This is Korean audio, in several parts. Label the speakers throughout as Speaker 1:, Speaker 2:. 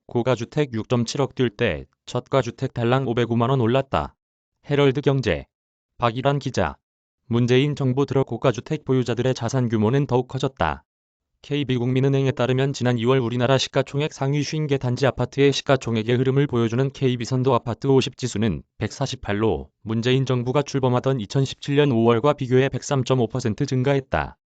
Speaker 1: 고가주택 6.7억 뛸 때 저가주택 달랑 505만 원 올랐다. 헤럴드 경제. 박일환 기자. 문재인 정부 들어 고가주택 보유자들의 자산 규모는 더욱 커졌다. KB국민은행에 따르면 지난 2월 우리나라 시가총액 상위 50개 단지 아파트의 시가총액의 흐름을 보여주는 KB선도 아파트 50지수는 148로 문재인 정부가 출범하던 2017년 5월과 비교해 103.5% 증가했다.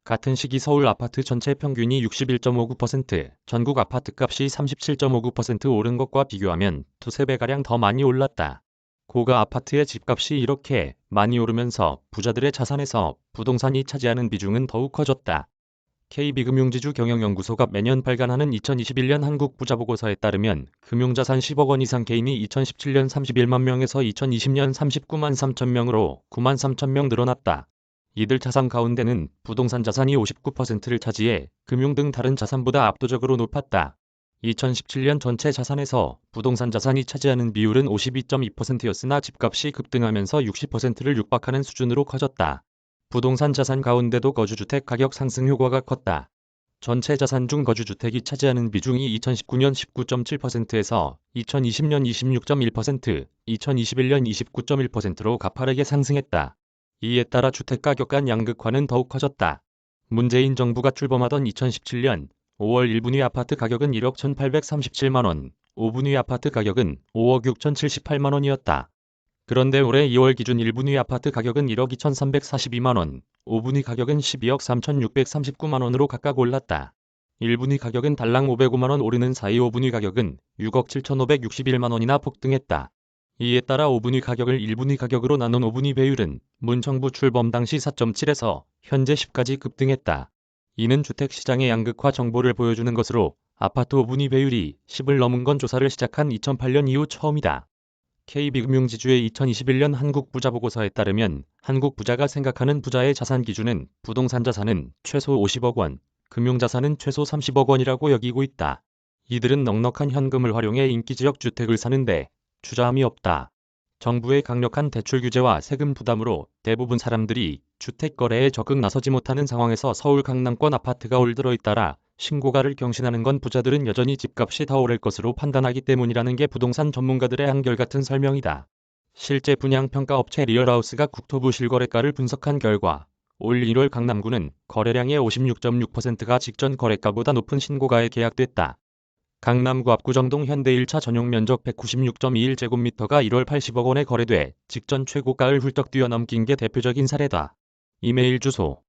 Speaker 1: 같은 시기 서울 아파트 전체 평균이 61.59%, 전국 아파트값이 37.59% 오른 것과 비교하면 두세 배가량 더 많이 올랐다. 고가 아파트의 집값이 이렇게 많이 오르면서 부자들의 자산에서 부동산이 차지하는 비중은 더욱 커졌다. KB금융지주 경영연구소가 매년 발간하는 2021년 한국부자보고서에 따르면 금융자산 10억 원 이상 개인이 2017년 31만 명에서 2020년 39만 3천 명으로 9만 3천 명 늘어났다. 이들 자산 가운데는 부동산 자산이 59%를 차지해 금융 등 다른 자산보다 압도적으로 높았다. 2017년 전체 자산에서 부동산 자산이 차지하는 비율은 52.2%였으나 집값이 급등하면서 60%를 육박하는 수준으로 커졌다. 부동산 자산 가운데도 거주주택 가격 상승 효과가 컸다. 전체 자산 중 거주주택이 차지하는 비중이 2019년 19.7%에서 2020년 26.1%, 2021년 29.1%로 가파르게 상승했다. 이에 따라 주택가격 간 양극화는 더욱 커졌다. 문재인 정부가 출범하던 2017년 5월 1분위 아파트 가격은 1억 1,837만 원, 5분위 아파트 가격은 5억 6,078만 원이었다. 그런데 올해 2월 기준 1분위 아파트 가격은 1억 2,342만 원, 5분위 가격은 12억 3,639만 원으로 각각 올랐다. 1분위 가격은 달랑 505만 원 오르는 사이 5분위 가격은 6억 7,561만 원이나 폭등했다. 이에 따라 5분위 가격을 1분위 가격으로 나눈 5분위 배율은 문 정부 출범 당시 4.7에서 현재 10까지 급등했다. 이는 주택시장의 양극화 정보를 보여주는 것으로 아파트 5분위 배율이 10을 넘은 건 조사를 시작한 2008년 이후 처음이다. KB금융지주의 2021년 한국부자보고서에 따르면 한국 부자가 생각하는 부자의 자산 기준은 부동산 자산은 최소 50억 원, 금융자산은 최소 30억 원이라고 여기고 있다. 이들은 넉넉한 현금을 활용해 인기지역 주택을 사는데 투자함이 없다. 정부의 강력한 대출 규제와 세금 부담으로 대부분 사람들이 주택 거래에 적극 나서지 못하는 상황에서 서울 강남권 아파트가 올 들어 잇따라 신고가를 경신하는 건 부자들은 여전히 집값이 더 오를 것으로 판단하기 때문이라는 게 부동산 전문가들의 한결같은 설명이다. 실제 분양평가업체 리얼하우스가 국토부 실거래가를 분석한 결과 올 1월 강남구는 거래량의 56.6%가 직전 거래가보다 높은 신고가에 계약됐다. 강남구 압구정동 현대 1차 전용 면적 196.21제곱미터가 1월 80억 원에 거래돼 직전 최고가를 훌쩍 뛰어넘긴 게 대표적인 사례다. 이메일 주소